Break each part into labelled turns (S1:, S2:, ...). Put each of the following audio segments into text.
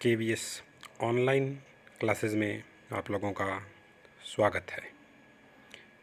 S1: KVS online classes में आप लोगों का स्वागत है।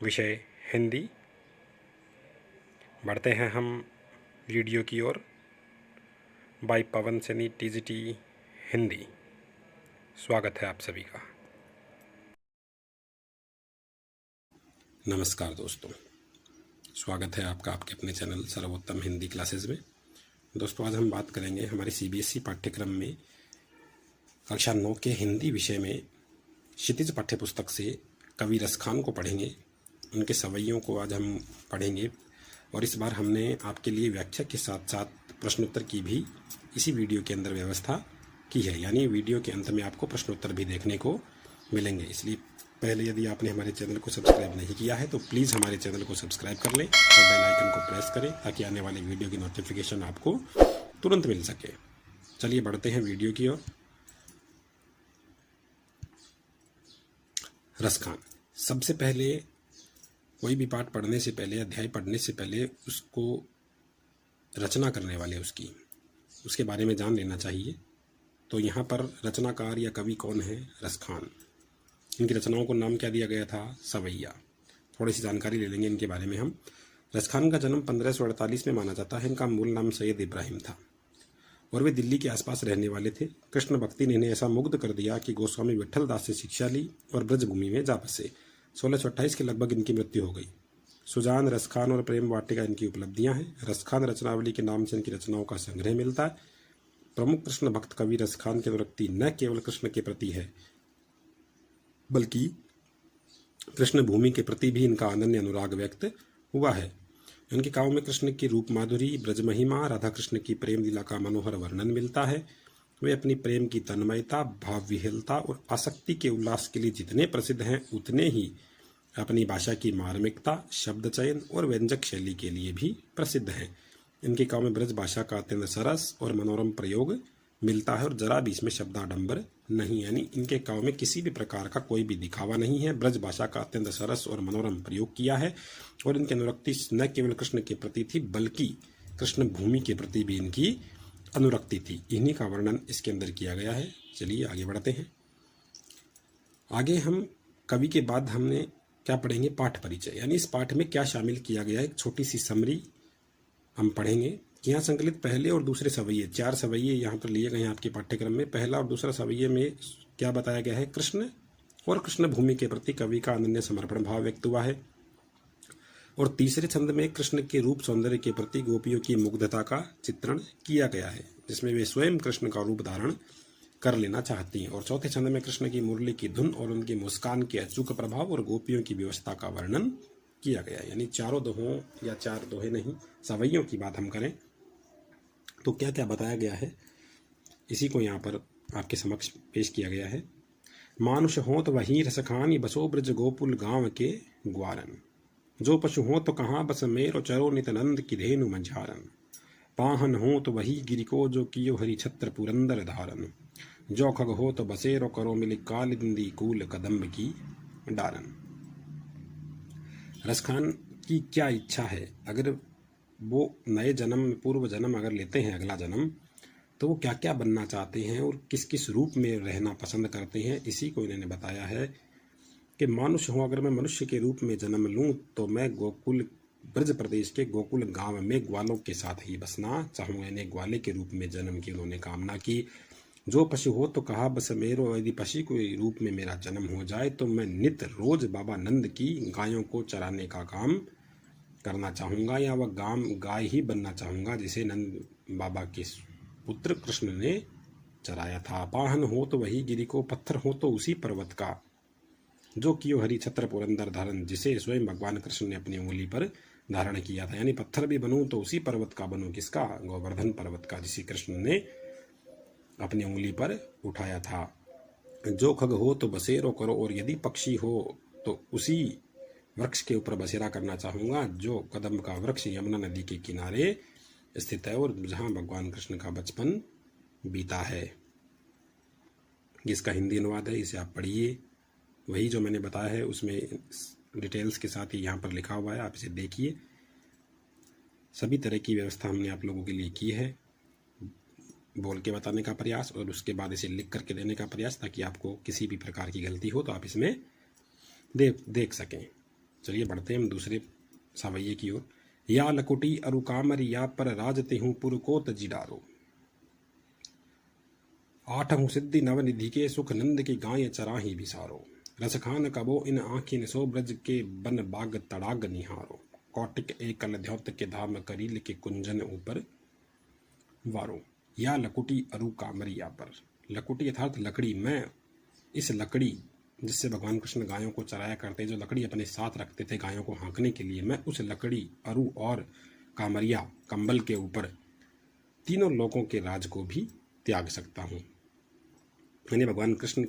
S1: विषय हिंदी। बढ़ते हैं हम वीडियो की ओर। बाय पवन सैनी TGT हिंदी। स्वागत है आप सभी का। नमस्कार दोस्तों, स्वागत है आपका आपके अपने चैनल सर्वोत्तम हिंदी क्लासेस में। दोस्तों, आज हम बात करेंगे हमारे CBSE पाठ्यक्रम में कक्षा 9 के हिंदी विषय में क्षितिज पाठ्यपुस्तक से कवि रसखान को पढ़ेंगे। उनके सवैयों को आज हम पढ़ेंगे और इस बार हमने आपके लिए व्याख्या के साथ साथ प्रश्नोत्तर की भी इसी वीडियो के अंदर व्यवस्था की है, यानी वीडियो के अंत में आपको प्रश्नोत्तर भी देखने को मिलेंगे। इसलिए पहले यदि आपने हमारे चैनल को सब्सक्राइब नहीं किया है तो प्लीज़ हमारे चैनल को सब्सक्राइब कर लें और बेल आइकन को प्रेस करें ताकि आने वाले वीडियो की नोटिफिकेशन आपको तुरंत मिल सके। चलिए बढ़ते हैं वीडियो की ओर। रसखान। सबसे पहले कोई भी पाठ पढ़ने से पहले, अध्याय पढ़ने से पहले उसको रचना करने वाले उसके बारे में जान लेना चाहिए। तो यहाँ पर रचनाकार या कवि कौन है? रसखान। इनकी रचनाओं को नाम क्या दिया गया था? सवैया। थोड़ी सी जानकारी ले लेंगे इनके बारे में हम। रसखान का जन्म 1548 में माना जाता है। इनका मूल नाम सैयद इब्राहिम था और वे दिल्ली के आसपास रहने वाले थे। कृष्ण भक्ति ने इन्हें ऐसा मुग्ध कर दिया कि गोस्वामी विट्ठल दास से शिक्षा ली और ब्रजभूमि में जा बसे। 1628 के लगभग इनकी मृत्यु हो गई। सुजान, रसखान और प्रेम वाटिका इनकी उपलब्धियां हैं। रसखान रचनावली के नाम से इनकी रचनाओं का संग्रह मिलता है। प्रमुख कृष्ण भक्त कवि रसखान की अनुरक्ति न केवल कृष्ण के प्रति है बल्कि कृष्ण भूमि के प्रति भी इनका अनन्य अनुराग व्यक्त हुआ है। इनके काव्यों में कृष्ण की रूप माधुरी, ब्रज महिमा, राधा कृष्ण की प्रेम लीला का मनोहर वर्णन मिलता है। वे अपनी प्रेम की तन्मयता, भाव विहलता और आसक्ति के उल्लास के लिए जितने प्रसिद्ध हैं उतने ही अपनी भाषा की मार्मिकता, शब्द चयन और व्यंजक शैली के लिए भी प्रसिद्ध हैं। इनके काव्यों में ब्रज भाषा का अत्यंत सरस और मनोरम प्रयोग मिलता है और जरा भी इसमें शब्दाडंबर नहीं, यानी इनके काव्य में किसी भी प्रकार का कोई भी दिखावा नहीं है। ब्रज भाषा का अत्यंत सरस और मनोरम प्रयोग किया है और इनकी अनुरक्ति न केवल कृष्ण के प्रति थी बल्कि कृष्ण भूमि के प्रति भी इनकी अनुरक्ति थी। इन्हीं का वर्णन इसके अंदर किया गया है। चलिए आगे बढ़ते हैं। आगे हम कवि के बाद हमने क्या पढ़ेंगे? पाठ परिचय, यानी इस पाठ में क्या शामिल किया गया है। एक छोटी सी समरी हम पढ़ेंगे। यहाँ संकलित पहले और दूसरे सवैये, 4 सवैये यहाँ पर लिए गए हैं आपके पाठ्यक्रम में। पहला और दूसरा सवैये में क्या बताया गया है? कृष्ण और कृष्ण भूमि के प्रति कवि का अनन्य समर्पण भाव व्यक्त हुआ है। और तीसरे छंद में कृष्ण के रूप सौंदर्य के प्रति गोपियों की मुग्धता का चित्रण किया गया है, जिसमें वे स्वयं कृष्ण का रूप धारण कर लेना चाहती हैं। और चौथे छंद में कृष्ण की मुरली की धुन और उनकी मुस्कान के अचूक प्रभाव और गोपियों की व्यवस्था का वर्णन किया गया है। यानी चारों दोहों या 4 दोहे नहीं, सवैयों की बात हम करें तो क्या क्या बताया गया है, इसी को यहाँ पर आपके समक्ष पेश किया गया है। मानुष हो तो वही रसखान, बसो ब्रज गोकुल गांव के ग्वारन। जो पशु हो तो कहाँ बस मेरो, चरो नितनंद की धेनु मंझारन। पाहन हो तो वही गिरिको, जो कियो हरि छत्र पुरंदर धारन। जो खग हो तो बसेरो, करो मिली कालिंदी कूल कदम्ब की डारन। रसखान की क्या इच्छा है? अगर वो नए जन्म, पूर्व जन्म अगर लेते हैं, अगला जन्म, तो वो क्या क्या बनना चाहते हैं और किस किस रूप में रहना पसंद करते हैं, इसी को इन्होंने बताया है कि मानुष हूँ, अगर मैं मनुष्य के रूप में जन्म लूँ तो मैं गोकुल, ब्रज प्रदेश के गोकुल गांव में ग्वालों के साथ ही बसना चाहूँगा। यानी ग्वाले के रूप में जन्म की उन्होंने कामना की। जो पशु हो तो कहा बस मेरो, यदि पशु के रूप में मेरा जन्म हो जाए तो मैं नित रोज बाबा नंद की गायों को चराने का काम करना चाहूँगा, या वह गाय ही बनना चाहूँगा जिसे नंद बाबा के पुत्र कृष्ण ने चराया था। पाहन हो तो वही गिरी को, पत्थर हो तो उसी पर्वत का, जो कियो हरि छत्र पुरंदर धारण, जिसे स्वयं भगवान कृष्ण ने अपनी उंगली पर धारण किया था। यानी पत्थर भी बनूं तो उसी पर्वत का बनूं, किसका? गोवर्धन पर्वत का, जिसे कृष्ण ने अपनी उंगली पर उठाया था। जो खग हो तो बसेरो करो, और यदि पक्षी हो तो उसी वृक्ष के ऊपर बसेरा करना चाहूँगा, जो कदम्ब का वृक्ष यमुना नदी के किनारे स्थित है और जहाँ भगवान कृष्ण का बचपन बीता है। जिसका हिंदी अनुवाद है, इसे आप पढ़िए। वही जो मैंने बताया है उसमें डिटेल्स के साथ ही यहाँ पर लिखा हुआ है, आप इसे देखिए। सभी तरह की व्यवस्था हमने आप लोगों के लिए की है। बोल के बताने का प्रयास और उसके बाद इसे लिख करके देने का प्रयास, ताकि आपको किसी भी प्रकार की गलती हो तो आप इसमें देख सकें। चलिए बढ़ते हैं हम दूसरे सवैये की ओर। या लकुटी अरु कामरी या पर राजते हूँ पुर को तजिडारो, आठहूँ सिद्धि नवनिधि के सुख नंद की गाय चराही बिसारो, रसखान कबो इन आँखिन सो ब्रज के बन बाग तड़ाग निहारो, कौटिक एकल द्योत के धाम करील के कुंजन ऊपर वारो। या लकुटी अरु कामरी या पर, लकुटी अर्थात लकड़ी, मैं इस लकड़ी जिससे भगवान कृष्ण गायों को चराया करते, जो लकड़ी अपने साथ रखते थे गायों को हाँकने के लिए, मैं उस लकड़ी अरु और कामरिया कंबल के ऊपर तीनों लोगों के राज को भी त्याग सकता हूँ। यानी भगवान कृष्ण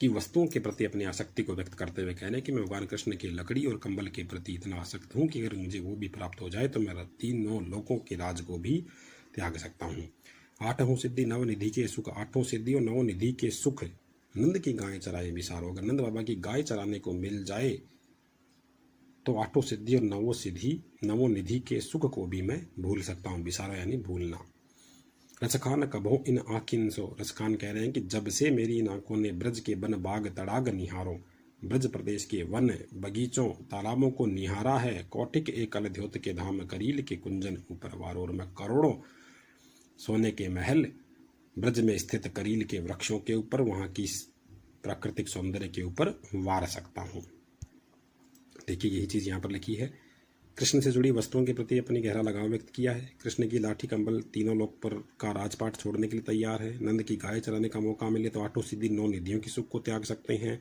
S1: की वस्तुओं के प्रति अपनी आसक्ति को व्यक्त करते हुए कह रहे हैं कि मैं भगवान कृष्ण की लकड़ी और कंबल के प्रति इतना आसक्त हूँ कि अगर मुझे वो भी प्राप्त हो जाए तो मैं तीनों लोगों के राज को भी त्याग सकता हूँ। आठों सिद्धि नवनिधि के सुख, आठों सिद्धि और नवनिधि के सुख नंद की गाय चराए बिसारो, अगर नंद बाबा की गाय चराने को मिल जाए तो आठों सिद्धि और नवोनिधि के सुख को भी मैं भूल सकता हूँ। बिसारो यानी भूलना। रसखान कबो इन आँखिन सो, रसखान कह रहे हैं कि जब से मेरी इन आंखों ने ब्रज के वन बाग तड़ाग निहारो, ब्रज प्रदेश के वन बगीचों तालाबों को निहारा है, कौटिक एकल द्योत के धाम करील के कुंजन ऊपर वारो, और मैं करोड़ों सोने के महल ब्रज में स्थित करील के वृक्षों के ऊपर, वहाँ की प्राकृतिक सौंदर्य के ऊपर वार सकता हूँ। देखिए यही चीज़ यहाँ पर लिखी है। कृष्ण से जुड़ी वस्तुओं के प्रति अपनी गहरा लगाव व्यक्त किया है। कृष्ण की लाठी कंबल तीनों लोक पर का राजपाट छोड़ने के लिए तैयार है। नंद की गाय चराने का मौका मिले तो आठों सिद्धि नौ निधियों की सुख को त्याग सकते हैं।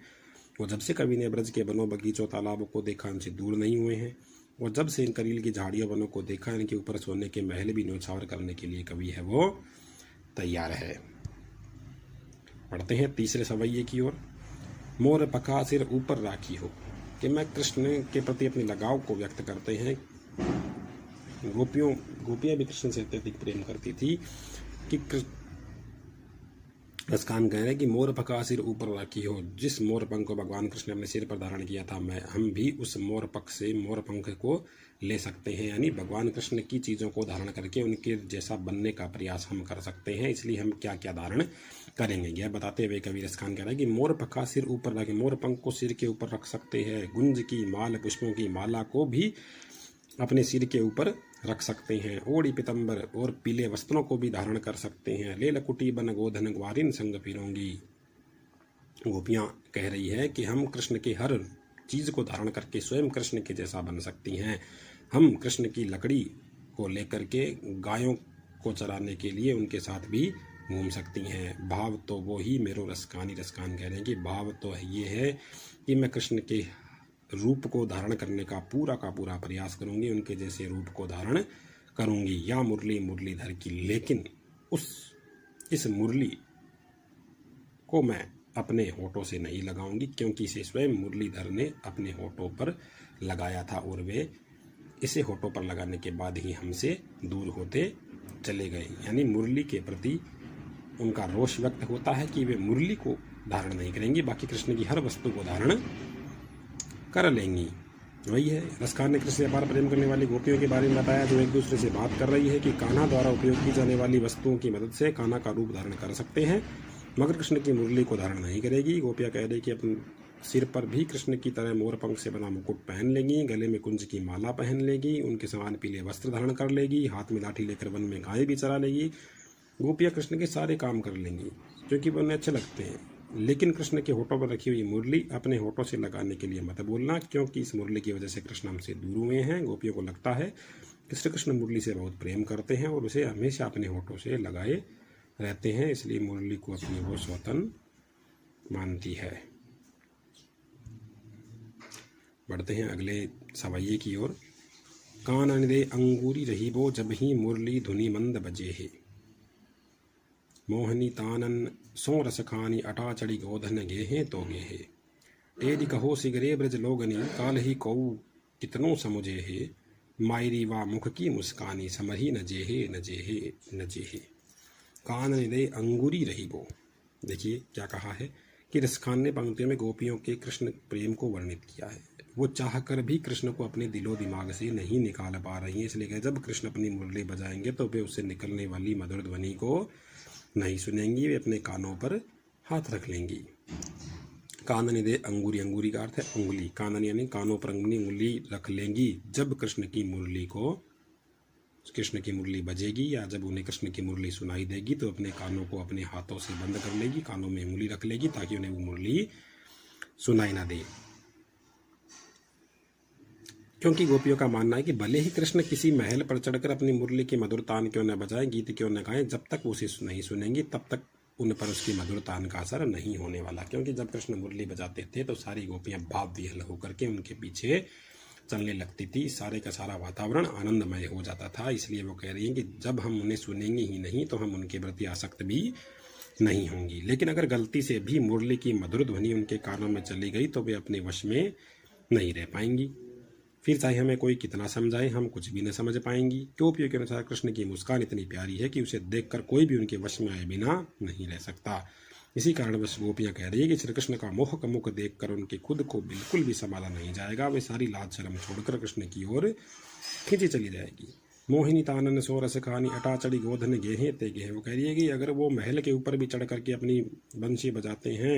S1: और जब से कवि ने ब्रज के वनों बगीचों तालाबों को देखा, उनसे दूर नहीं हुए हैं। और जब से इन करील की झाड़ियों वनों को देखा, इनके ऊपर सोने के महल भी न्यौछावर करने के लिए कवि है वो तैयार है। पढ़ते हैं तीसरे सवैये की ओर। मोर पका सिर ऊपर राखी हो, कि मैं कृष्ण के प्रति अपने लगाव को व्यक्त करते हैं। गोपियां भी कृष्ण से अत्यधिक प्रेम करती थी कि रसखान कह रहे हैं कि मोर पका सिर ऊपर राखी हो, जिस मोर पंख को भगवान कृष्ण ने अपने सिर पर धारण किया था, हम भी उस मोर पंख से मोर पंख को ले सकते हैं। यानी भगवान कृष्ण की चीज़ों को धारण करके उनके जैसा बनने का प्रयास हम कर सकते हैं। इसलिए हम क्या क्या धारण करेंगे यह बताते हुए कवि रसखान कह रहा है कि मोर पंखा सिर ऊपर रखे, मोर पंख को सिर के ऊपर रख सकते हैं। गुंज की माल, पुष्पों की माला को भी अपने सिर के ऊपर रख सकते हैं। ओढ़ी पीतंबर और पीले वस्त्रों को भी धारण कर सकते हैं। ले लकुटी बन गोधन ग्वारिन संग फिरोंगी। गोपियाँ कह रही है कि हम कृष्ण के हर चीज़ को धारण करके स्वयं कृष्ण के जैसा बन सकती हैं। हम कृष्ण की लकड़ी को लेकर के गायों को चराने के लिए उनके साथ भी घूम सकती हैं। भाव तो वो ही मेरो रसखानी, रसखान कह रहे हैं कि भाव तो ये है कि मैं कृष्ण के रूप को धारण करने का पूरा प्रयास करूंगी, उनके जैसे रूप को धारण करूंगी। या मुरली मुरलीधर की, लेकिन इस मुरली को मैं अपने होठों से नहीं लगाऊंगी, क्योंकि इसे स्वयं मुरलीधर ने अपने होठों पर लगाया था और वे इसे होठों पर लगाने के बाद ही हमसे दूर होते चले गए। यानी मुरली के प्रति उनका रोष व्यक्त होता है कि वे मुरली को धारण नहीं करेंगी, बाकी कृष्ण की हर वस्तु को धारण कर लेंगी। वही है, रसखान ने कृष्ण से अपार प्रेम करने वाली गोपियों के बारे में बताया, जो एक दूसरे से बात कर रही है कि कान्हा द्वारा उपयोग की जाने वाली वस्तुओं की मदद से कान्हा का रूप धारण कर सकते हैं, मगर कृष्ण की मुरली को धारण नहीं करेगी। गोपियाँ कह रही कि अपने सिर पर भी कृष्ण की तरह मोर पंख से बना मुकुट पहन लेंगी, गले में कुंज की माला पहन लेगी, उनके समान पीले वस्त्र धारण कर लेगी, हाथ में लाठी लेकर वन में गाय भी चरा लेगी। गोपियाँ कृष्ण के सारे काम कर लेंगी क्योंकि वो उन्हें अच्छे लगते हैं। लेकिन कृष्ण के होठों पर रखी हुई मुरली अपने होठों से लगाने के लिए मत बोलना, क्योंकि इस मुरली की वजह से कृष्ण हमसे दूर हुए हैं। गोपियों को लगता है कि श्री कृष्ण मुरली से बहुत प्रेम करते हैं और उसे हमेशा अपने होठों से लगाए रहते हैं, इसलिए मुरली को अपनी वो स्वतंत्र मानती है। बढ़ते हैं अगले सवैये की ओर। कान दे अंगूरी रही वो जब ही मुरली धुनी मंद बजे है, मोहनी तानन सो रसखानी अटा चढ़ी गोधन गेहे तो गेहे, टेरी कहो सिगरे ब्रज लोगनी काल ही कऊ कितनों समुझे है, मायरी वा मुख की मुस्कानी समही न जेहे न जेहे न जेहे। कान दे अंगूरी रही वो, देखिए क्या कहा है कि रसखान ने पंक्तियों में गोपियों के कृष्ण प्रेम को वर्णित किया है। वो चाहकर भी कृष्ण को अपने दिलो दिमाग से नहीं निकाल पा रही हैं, इसलिए जब कृष्ण अपनी मुरली बजाएंगे तो वे उससे निकलने वाली मधुर ध्वनि को नहीं सुनेंगी, वे अपने कानों पर हाथ रख लेंगी। कानन दे अंगूरी, अंगूरी का अर्थ है उंगली, कानन यानी कानों पर उंगली रख लेंगी जब कृष्ण की मुरली बजेगी या जब उन्हें कृष्ण की मुरली सुनाई देगी तो अपने कानों को अपने हाथों से बंद कर लेगी, कानों में उंगली रख लेगी ताकि उन्हें वो मुरली सुनाई ना दे। क्योंकि गोपियों का मानना है कि भले ही कृष्ण किसी महल पर चढ़कर अपनी मुरली की मधुर तान क्यों न बजाएं, गीत क्यों न गाएं, जब तक वो उसे नहीं सुनेंगी तब तक उन पर उसकी मधुर तान का असर नहीं होने वाला। क्योंकि जब कृष्ण मुरली बजाते थे तो सारी गोपियां भाव विह्वल होकर के उनके पीछे चलने लगती थी, सारे का सारा वातावरण आनंदमय हो जाता था। इसलिए वो कह रही हैं कि जब हम उन्हें सुनेंगे ही नहीं तो हम उनके प्रति आसक्त भी नहीं होंगी। लेकिन अगर गलती से भी मुरली की मधुर ध्वनि उनके कानों में चली गई तो वे अपने वश में नहीं रह पाएंगी। फिर चाहे हमें कोई कितना समझाए, हम कुछ भी न समझ पाएंगी। गोपियों के अनुसार कृष्ण की मुस्कान इतनी प्यारी है कि उसे देखकर कोई भी उनके वश में आए बिना नहीं रह सकता। इसी कारण बस गोपियां कह रही है कि श्री कृष्ण का मोहक मुख देखकर उनके खुद को बिल्कुल भी संभाला नहीं जाएगा। वे सारी लाज शर्म छोड़कर कृष्ण की ओर खींची चली जाएगी। मोहिनी तानन सो रस खानी अटा चढ़ी गोधन गेहे ते गेहे। वो कह रही है कि अगर वो महल के ऊपर भी चढ़ करके अपनी बंशी बजाते हैं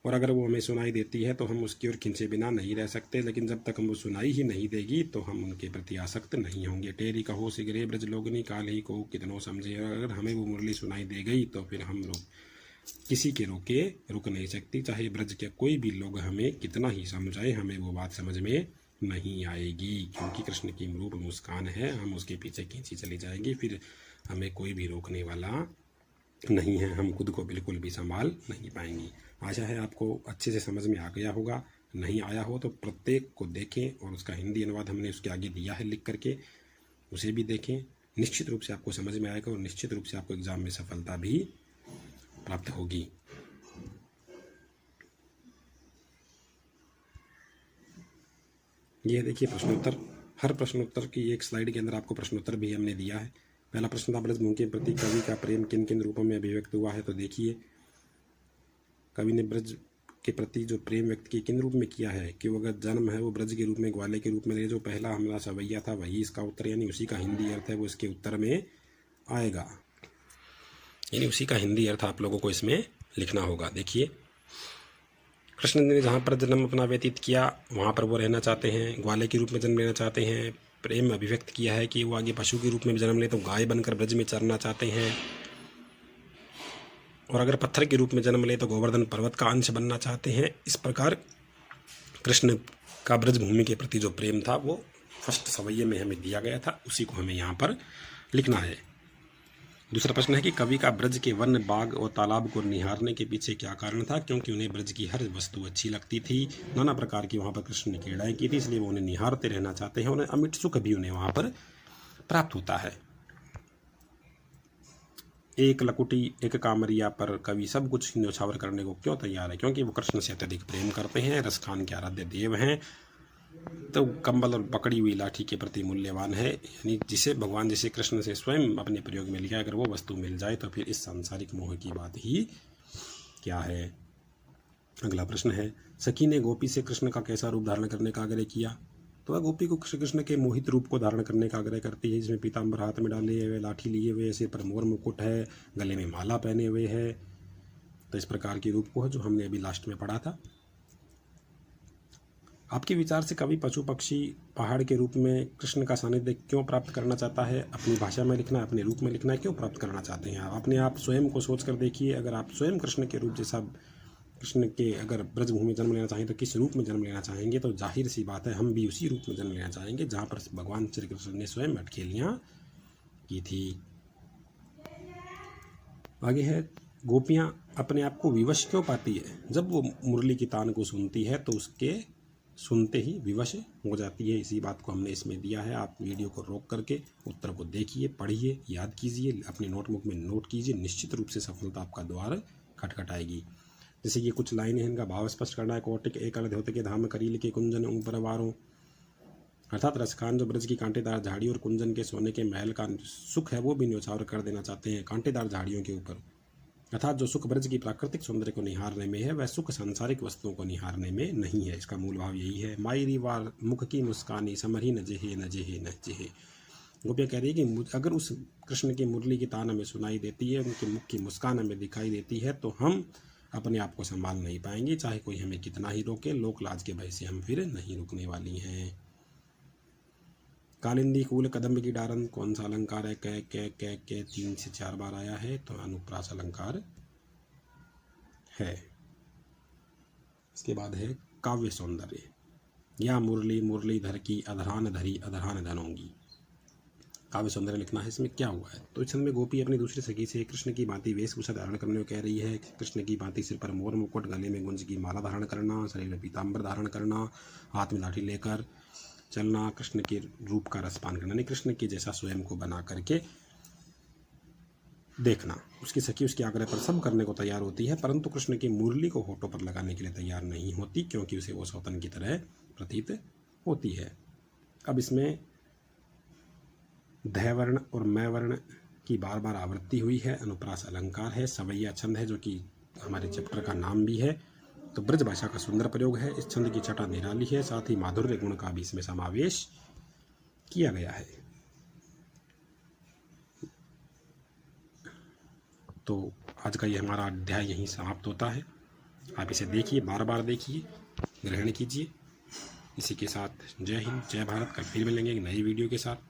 S1: और अगर वो हमें सुनाई देती है तो हम उसकी ओर खींचे बिना नहीं रह सकते, लेकिन जब तक हम वो सुनाई ही नहीं देगी तो हम उनके प्रति आसक्त नहीं होंगे। टेरी कहो सिगरे ब्रज लोगनी काल ही को कितनों समझे। अगर हमें वो मुरली सुनाई दे गई तो फिर हम लोग किसी के रोके रुक नहीं सकती, चाहे ब्रज के कोई भी लोग हमें कितना ही समझाए, हमें वो बात समझ में नहीं आएगी। क्योंकि कृष्ण की रूप मुस्कान है, हम उसके पीछे खींची चली जाएंगी, फिर हमें कोई भी रोकने वाला नहीं है, हम खुद को बिल्कुल भी संभाल नहीं पाएंगी। आशा है आपको अच्छे से समझ में आ गया होगा। नहीं आया हो तो प्रत्येक को देखें और उसका हिंदी अनुवाद हमने उसके आगे दिया है लिख करके, उसे भी देखें। निश्चित रूप से आपको समझ में आएगा और निश्चित रूप से आपको एग्जाम में सफलता भी प्राप्त होगी। यह देखिए प्रश्नोत्तर, हर प्रश्नोत्तर की एक स्लाइड के अंदर आपको प्रश्नोत्तर भी हमने दिया है। पहला प्रश्न था ब्रजभूमि के प्रति कवि का प्रेम किन किन रूपों में अभिव्यक्त हुआ है। तो देखिए कवि ने ब्रज के प्रति जो प्रेम व्यक्त किया किन रूप में किया है कि वो अगर जन्म है वो ब्रज के रूप में, ग्वाले के रूप में ले, जो पहला हमला सवैया था वही इसका उत्तर, यानी उसी का हिंदी अर्थ है वो इसके उत्तर में आएगा, यानी उसी का हिंदी अर्थ आप लोगों को इसमें लिखना होगा। देखिए कृष्ण ने जहाँ पर जन्म अपना व्यतीत किया वहाँ पर वो रहना चाहते हैं, ग्वाले के रूप में जन्म लेना चाहते हैं। प्रेम अभिव्यक्त किया है कि वो आगे पशु के रूप में जन्म ले तो गाय बनकर ब्रज में चरना चाहते हैं, और अगर पत्थर के रूप में जन्म ले तो गोवर्धन पर्वत का अंश बनना चाहते हैं। इस प्रकार कृष्ण का ब्रजभूमि के प्रति जो प्रेम था वो फर्स्ट सवैये में हमें दिया गया था, उसी को हमें यहाँ पर लिखना है। दूसरा प्रश्न है कि कवि का ब्रज के वन, बाग और तालाब को निहारने के पीछे क्या कारण था। क्योंकि उन्हें ब्रज की हर वस्तु अच्छी लगती थी, नाना प्रकार की वहाँ पर कृष्ण ने क्रीड़ाएं की थी, इसलिए वो उन्हें निहारते रहना चाहते हैं। उन्हें अमिट सुख भी उन्हें वहाँ पर प्राप्त होता है। एक लकुटी एक कामरिया पर कवि सब कुछ न्यौछावर करने को क्यों तैयार है। क्योंकि वो कृष्ण से अत्यधिक प्रेम करते हैं, रसखान के आराध्य देव हैं, तो कंबल और पकड़ी हुई लाठी के प्रति मूल्यवान है। यानी जिसे भगवान जिसे कृष्ण से स्वयं अपने प्रयोग में लिया, अगर वो वस्तु मिल जाए तो फिर इस सांसारिक मोह की बात ही क्या है। अगला प्रश्न है सखी ने गोपी से कृष्ण का कैसा रूप धारण करने का आग्रह किया। तो वह गोपी को श्री कृष्ण के मोहित रूप को धारण करने का आग्रह करती है, जिसमें पीताम्बर हाथ में डाले हुए, लाठी लिए हुए, सिर पर मोर मुकुट है, गले में माला पहने हुए है। तो इस प्रकार के रूप को है जो हमने अभी लास्ट में पढ़ा था। आपके विचार से कवि पशु पक्षी पहाड़ के रूप में कृष्ण का सानिध्य क्यों प्राप्त करना चाहता है। अपनी भाषा में लिखना है, अपने रूप में लिखना है, क्यों प्राप्त करना चाहते हैं। आप अपने आप स्वयं को सोच कर देखिए, अगर आप स्वयं कृष्ण के रूप जैसा, कृष्ण के अगर ब्रजभूमि में जन्म लेना चाहें तो किस रूप में जन्म लेना चाहेंगे। तो जाहिर सी बात है हम भी उसी रूप में जन्म लेना चाहेंगे जहाँ पर भगवान श्री कृष्ण ने स्वयं अटखेलियाँ की थी। आगे है गोपियाँ अपने आप को विवश क्यों पाती है। जब वो मुरली की तान को सुनती है तो उसके सुनते ही विवश हो जाती है। इसी बात को हमने इसमें दिया है। आप वीडियो को रोक करके उत्तर को देखिए, पढ़िए, याद कीजिए, अपने नोटबुक में नोट कीजिए। निश्चित रूप से सफलता आपका द्वार खटखटाएगी। जैसे ये कुछ लाइनें हैं, इनका भाव स्पष्ट करना है। कोटिक एक धोते के धाम करील के कुंजन ऊपर वारों, अर्थात रसखान जो ब्रज की कांटेदार झाड़ियों और कुंजन के सोने के महल का सुख है वो भी न्यौछावर कर देना चाहते हैं कांटेदार झाड़ियों के ऊपर। अर्थात जो सुख ब्रज की प्राकृतिक सौंदर्य को निहारने में है वह सुख सांसारिक वस्तुओं को निहारने में नहीं है। इसका मूल भाव यही है। मायरी वार मुख की मुस्कानी समरी न जेहे न जेहे न जेहे। गोपियाँ कह रही है कि अगर उस कृष्ण की मुरली की तान हमें सुनाई देती है, उनके मुख की मुस्कान हमें दिखाई देती है, तो हम अपने आप को संभाल नहीं पाएंगे, चाहे कोई हमें कितना ही रोके। लोक लाज के भय से हम फिर नहीं रुकने वाली हैं। कालिंदी कूल कदम्ब की डारन कौन सा अलंकार है? कै 3 से 4 बार आया है, तो अनुप्रास अलंकार है। इसके बाद है काव्य सौंदर्य। या मुरली मुरलीधर की अधरान धरी अधरान धनोंगी। काव्य सौंदर्य लिखना है। इसमें क्या हुआ है? तो इस छंद में गोपी अपनी दूसरी सखी से कृष्ण की भांति वेशभूषा धारण करने को कह रही है। कृष्ण की भांति सिर पर मोर मुकुट, गले में गुंज की माला धारण करना, शरीर में पीताम्बर धारण करना, हाथ में लाठी लेकर चलना, कृष्ण के रूप का रसपान करना, यानी कृष्ण के जैसा स्वयं को बना करके देखना। उसकी सखी उसके आग्रह पर सब करने को तैयार होती है, परंतु कृष्ण की मुरली को होठों पर लगाने के लिए तैयार नहीं होती, क्योंकि उसे वो सौतन की तरह प्रतीत होती है। अब इसमें ध वर्ण और मैं वर्ण की बार बार आवृत्ति हुई है। अनुप्रास अलंकार है, सवैया छंद है, जो कि हमारे चैप्टर का नाम भी है। तो ब्रज भाषा का सुंदर प्रयोग है। इस छंद की छटा निराली है, साथ ही माधुर्य गुण का भी इसमें समावेश किया गया है। तो आज का ये हमारा अध्याय यहीं समाप्त होता है। आप इसे देखिए, बार बार देखिए, ग्रहण कीजिए। इसी के साथ जय हिंद, जय भारत। कल फिर मिलेंगे एक नई वीडियो के साथ।